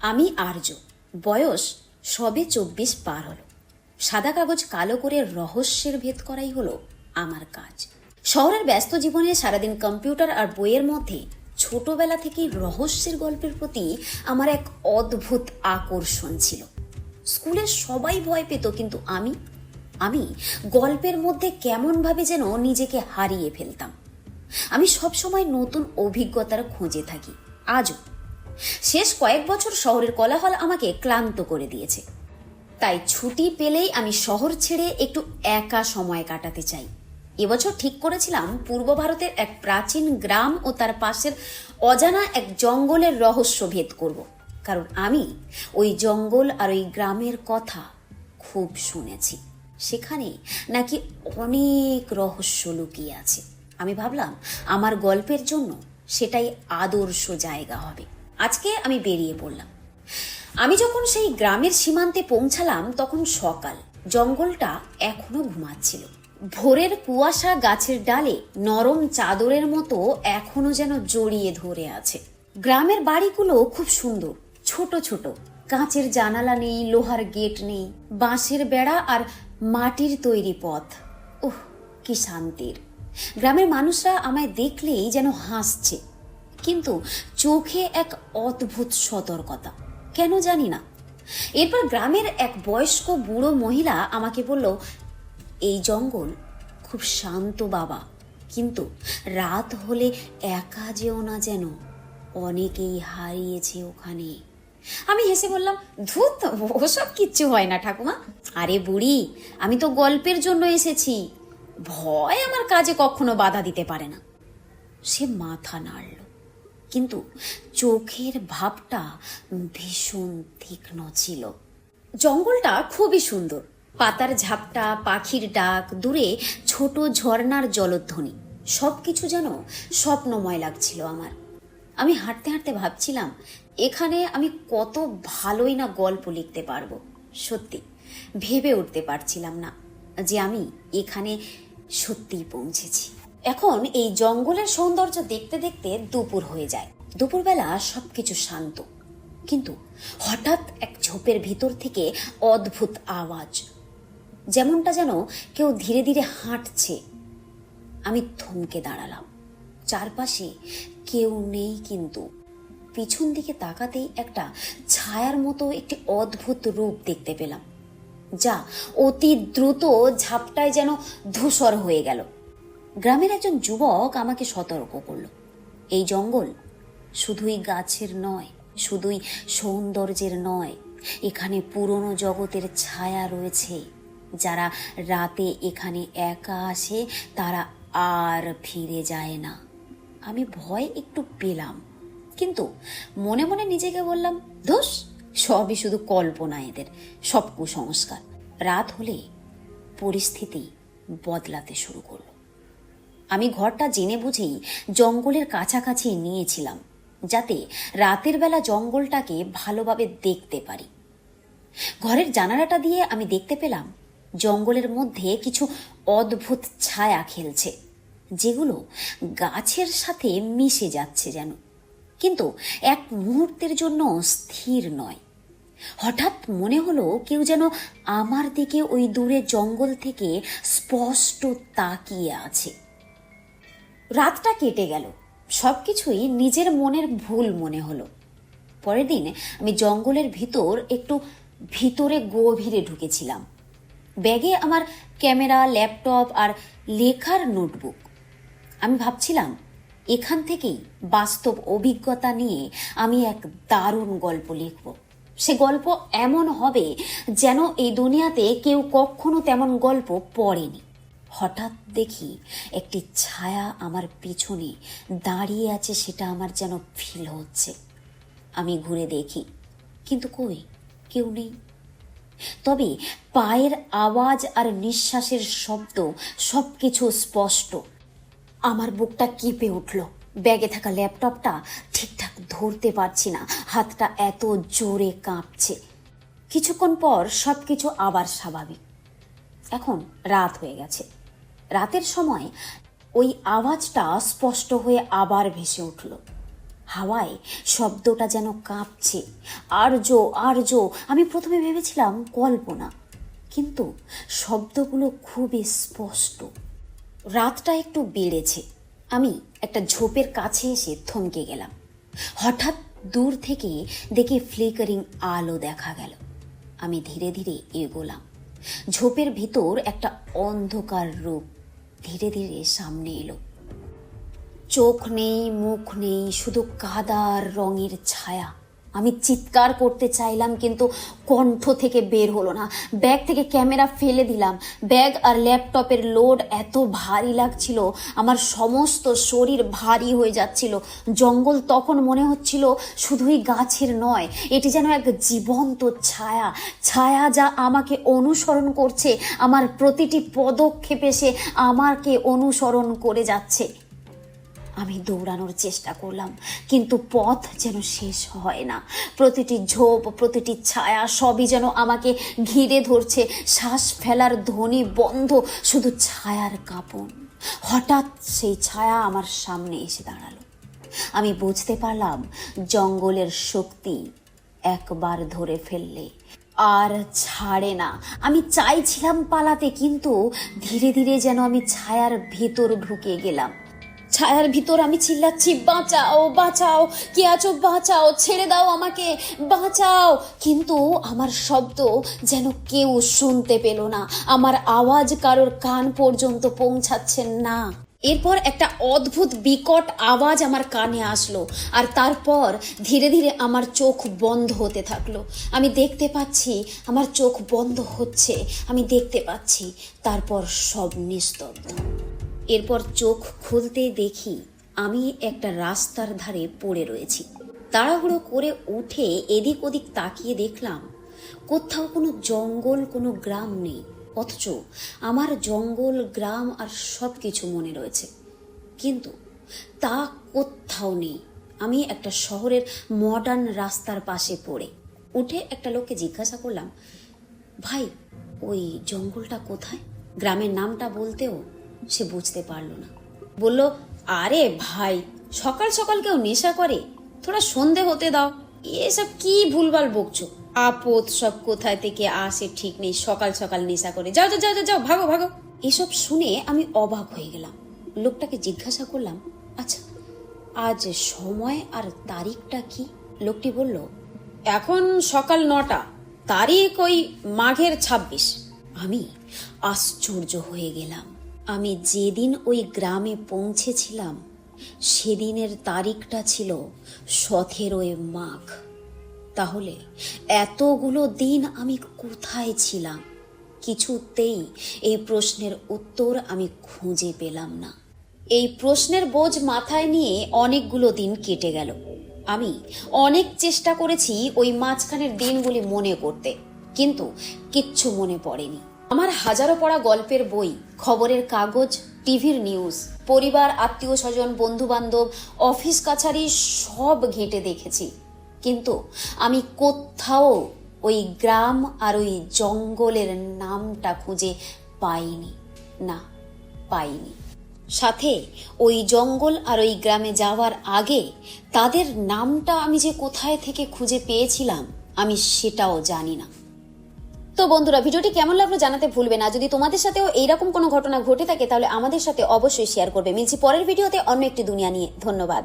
আমি আর্য, বয়স সবে 24 পার হলো। সাদা কাগজ কালো করে রহস্যের ভেদ করাই হলো আমার কাজ। শহরের ব্যস্ত জীবনে সারাদিন কম্পিউটার আর বইয়ের মধ্যে ছোটবেলা থেকেই রহস্যের গল্পের প্রতি আমার এক অদ্ভুত আকর্ষণ ছিল। স্কুলে সবাই ভয় পেত, কিন্তু আমি গল্পের মধ্যে কেমনভাবে যেন নিজেকে হারিয়ে ফেলতাম। আমি সবসময় নতুন অভিজ্ঞতার খোঁজে থাকি। আজও শেষ কয়েক বছর শহরের কোলাহল আমাকে ক্লান্ত করে দিয়েছে। তাই ছুটি পেলেই আমি শহর ছেড়ে একটু একা সময় কাটাতে চাই। এবছর ঠিক করেছিলাম পূর্ব ভারতের এক প্রাচীন গ্রাম ও তার পাশের অজানা এক জঙ্গলের রহস্য ভেদ করব। কারণ আমি ওই জঙ্গল আর ওই গ্রামের কথা খুব শুনেছি। সেখানে নাকি অনেক রহস্য লুকিয়ে আছে। আমি ভাবলাম আমার গল্পের জন্য সেটাই আদর্শ জায়গা হবে। আজকে আমি বেরিয়ে পড়লাম। আমি যখন সেই গ্রামের সীমান্তে পৌঁছালাম তখন সকাল। জঙ্গলটা এখনো ঘুমাচ্ছিল। ভোরের কুয়াশা গাছের ডালে নরম চাদরের মতো এখনো যেন জড়িয়ে ধরে আছে। গ্রামের বাড়িগুলো খুব সুন্দর, ছোট ছোট। কাঁচের জানালা নেই, লোহার গেট নেই, বাঁশের বেড়া আর মাটির তৈরি পথ। ওহ, কি শান্তির! গ্রামের মানুষরা আমায় দেখলেই যেন হাসছে, কিন্তু চোখে এক অদ্ভুত সতর্কতা, কেন জানি না। এরপর গ্রামের এক বয়স্ক বুড়ো মহিলা আমাকে বলল, এই জঙ্গল খুব শান্ত বাবা, কিন্তু রাত হলে একা যেও না যেন, অনেকেই হারিয়েছে ওখানে। আমি হেসে বললাম, ধুত, ওসব কিচ্ছু হয় না ঠাকুমা। আরে বুড়ি, আমি তো গল্পের জন্য এসেছি, ভয় আমার কাজে কখনো বাধা দিতে পারে না। সে মাথা নাড়ল, কিন্তু চোখের ভাবটা ভীষণ তীক্ষ্ণ ছিল। জঙ্গলটা খুবই সুন্দর, পাতার ঝাপটা, পাখির ডাক, দূরে ছোট ঝর্ণার জলধ্বনি, সবকিছু যেন স্বপ্নময় লাগছিল আমার। আমি হাঁটতে হাঁটতে ভাবছিলাম, এখানে আমি কত ভালোই না গল্প লিখতে পারবো। সত্যি ভেবে উঠতে পারছিলাম না যে আমি এখানে সত্যিই পৌঁছেছি। এখন এই জঙ্গলের সৌন্দর্য দেখতে দেখতে দুপুর হয়ে যায়। দুপুরবেলা সবকিছু শান্ত, কিন্তু হঠাৎ এক ঝোপের ভিতর থেকে অদ্ভুত আওয়াজ, যেমনটা যেন কেউ ধীরে ধীরে হাঁটছে। আমি থমকে দাঁড়ালাম। চারপাশে কেউ নেই, কিন্তু পিছন দিকে তাকাতেই একটা ছায়ার মতো একটি অদ্ভুত রূপ দেখতে পেলাম, যা অতি দ্রুত ঝাপটায় যেন ধূসর হয়ে গেল। গ্রামের একজন যুবক আমাকে সতর্ক করল, এই জঙ্গল শুধুই গাছের নয়, শুধুই সৌন্দর্যের নয়, এখানে পুরনো জগতের ছায়া রয়েছে। যারা রাতে এখানে একা আসে তারা আর ফিরে যায় না। আমি ভয় একটু পেলাম, কিন্তু মনে মনে নিজেকে বললাম, ধুস, সবই শুধু কল্পনা, এদের সব কুসংস্কার। রাত হলে পরিস্থিতি বদলাতে শুরু করলো। আমি ঘরটা জেনে বুঝেই জঙ্গলের কাছাকাছি নিয়েছিলাম, যাতে রাতের বেলা জঙ্গলটাকে ভালোভাবে দেখতে পারি। ঘরের জানালাটা দিয়ে আমি দেখতে পেলাম জঙ্গলের মধ্যে কিছু অদ্ভুত ছায়া খেলছে, যেগুলো গাছের সাথে মিশে যাচ্ছে যেন, কিন্তু এক মুহূর্তের জন্য স্থির নয়। হঠাৎ মনে হলো কেউ যেন আমার দিকে ওই দূরে জঙ্গল থেকে স্পষ্ট তাকিয়ে আছে। রাতটা কেটে গেল, সবকিছুই নিজের মনের ভুল মনে হলো। পরের দিন আমি জঙ্গলের ভিতর একটু ভিতরে গভীরে ঢুকেছিলাম। ব্যাগে আমার ক্যামেরা, ল্যাপটপ আর লেখার নোটবুক। আমি ভাবছিলাম, এখান থেকেই বাস্তব অভিজ্ঞতা নিয়ে আমি এক দারুণ গল্প লিখব। সে গল্প এমন হবে যেন এই দুনিয়াতে কেউ কখনো তেমন গল্প পড়েনি। হঠাৎ দেখি একটি ছায়া আমার পিছনে দাঁড়িয়ে আছে, সেটা আমার যেন ফিল হচ্ছে। আমি ঘুরে দেখি, কিন্তু কই, কেউ নেই। তবে পায়ের আওয়াজ আর নিঃশ্বাসের শব্দ সবকিছু স্পষ্ট। আমার বুকটা কেঁপে উঠল। ব্যাগে থাকা ল্যাপটপটা ঠিকঠাক ধরতে পারছি না, হাতটা এত জোরে কাঁপছে। কিছুক্ষণ পর সবকিছু আবার স্বাভাবিক। এখন রাত হয়ে গেছে। রাতের সময় ওই আওয়াজটা স্পষ্ট হয়ে আবার ভেসে উঠল। হাওয়ায় শব্দটা যেন কাঁপছে। আর্য আর্য। আমি প্রথমে ভেবেছিলাম কল্পনা, কিন্তু শব্দগুলো খুবই স্পষ্ট। রাতটা একটু বেড়েছে। আমি একটা ঝোপের কাছে এসে থমকে গেলাম। হঠাৎ দূর থেকে দেখি ফ্লিকারিং আলো দেখা গেল। আমি ধীরে ধীরে এগোলাম। ঝোপের ভিতর একটা অন্ধকার রূপ ধীরে ধীরে সামনে এলো। চোখ নেই, মুখ নেই, শুধু কাদার রঙের ছায়া। আমি চিৎকার করতে চাইলাম, কিন্তু কণ্ঠ থেকে বের হলো না। ব্যাগ থেকে ক্যামেরা ফেলে দিলাম। ব্যাগ আর ল্যাপটপের লোড এত ভারী লাগছিল, আমার সমস্ত শরীর ভারী হয়ে যাচ্ছিল। জঙ্গল তখন মনে হচ্ছিল শুধুই গাছের নয়, এটি যেন এক জীবন্ত ছায়া, ছায়া যা আমাকে অনুসরণ করছে। আমার প্রতিটি পদক্ষেপে সে আমাকে অনুসরণ করে যাচ্ছে। আমি দৌড়ানোর চেষ্টা করলাম, কিন্তু পথ যেন শেষ হয় না। প্রতিটি ঝোপ, প্রতিটি ছায়া সবই যেন আমাকে ঘিরে ধরছে। শ্বাস ফেলার ধ্বনি বন্ধ, শুধু ছায়ার কাঁপন। হঠাৎ সেই ছায়া আমার সামনে এসে দাঁড়ালো। আমি বুঝতে পারলাম জঙ্গলের শক্তি একবার ধরে ফেললে আর ছাড়ে না। আমি চাইছিলাম পালাতে, কিন্তু ধীরে ধীরে যেন আমি ছায়ার ভেতর ঢুকে গেলাম। ছায়ার ভিতর আমি চিল্লাচ্ছি, বাঁচাও বাঁচাও, কে আছো, বাঁচাও, ছেড়ে দাও আমাকে, বাঁচাও। কিন্তু আমার শব্দ যেন কেউ শুনতে পেল না। আমার আওয়াজ কারোর কান পর্যন্ত পৌঁছাচ্ছে না। এরপর একটা অদ্ভুত বিকট আওয়াজ আমার কানে আসলো, আর তারপর ধীরে ধীরে আমার চোখ বন্ধ হতে থাকলো। আমি দেখতে পাচ্ছি আমার চোখ বন্ধ হচ্ছে, আমি দেখতে পাচ্ছি। তারপর সব নিস্তব্ধ। এরপর চোখ খুলতে দেখি আমি একটা রাস্তার ধারে পড়ে রয়েছি। তাড়াহুড়ো করে উঠে এদিক ওদিক তাকিয়ে দেখলাম কোথাও কোনো জঙ্গল, কোনো গ্রাম নেই। অথচ আমার জঙ্গল, গ্রাম আর সব কিছু মনে রয়েছে, কিন্তু তা কোথাও নেই। আমি একটা শহরের মডার্ন রাস্তার পাশে পড়ে উঠে একটা লোককে জিজ্ঞাসা করলাম, ভাই ওই জঙ্গলটা কোথায়? গ্রামের নামটা বলতেও সে বুঝতে পারলো না। বলল, আরে ভাই, সকাল সকাল কেউ নেশা করে? থোড়া সন্ধে হতে দাও। এসব কি ভুলভাল বকছো? আপদ সব কোথায় থেকে আসে ঠিক নেই, সকাল সকাল নেশা করে। যাও যাও যাও যাও, ভাগো ভাগো। এসব শুনে আমি অবাক হয়ে গেলাম। লোকটাকে জিজ্ঞাসা করলাম, আচ্ছা আজ সময় আর তারিখটা কি? লোকটি বলল, এখন সকাল 9টা, তারিখ ওই মাঘের 26। আমি আশ্চর্য হয়ে গেলাম। আমি যেদিন ওই গ্রামে পৌঁছেছিলাম সেদিনের তারিখটা ছিল 17 মাঘ। তাহলে এতগুলো দিন আমি কোথায় ছিলাম? কিছুতেই এই প্রশ্নের উত্তর আমি খুঁজে পেলাম না। এই প্রশ্নের বোঝ মাথায় নিয়ে অনেকগুলো দিন কেটে গেল। আমি অনেক চেষ্টা করেছি ওই মাঝখানের দিনগুলি মনে করতে, কিন্তু কিচ্ছু মনে পড়েনি। আমার হাজারো পড়া গল্পের বই, খবরের কাগজ, টিভির নিউজ, পরিবার, আত্মীয় স্বজন, বন্ধু বান্ধব, অফিস কাছারি সব ঘেঁটে দেখেছি, কিন্তু আমি কোথাও ওই গ্রাম আর ওই জঙ্গলের নামটা খুঁজে পাইনি। না, পাইনি। সাথে ওই জঙ্গল আর ওই গ্রামে যাওয়ার আগে তাদের নামটা আমি যে কোথায় থেকে খুঁজে পেয়েছিলাম আমি সেটাও জানি না। তো বন্ধুরা, ভিডিওটি কেমন লাগলো জানাতে ভুলবে না। যদি তোমাদের সাথেও এইরকম কোনো ঘটনা ঘটে থাকে তাহলে আমাদের সাথে অবশ্যই শেয়ার করবে। মিলছি পরের ভিডিওতে অন্য একটি দুনিয়া নিয়ে। ধন্যবাদ।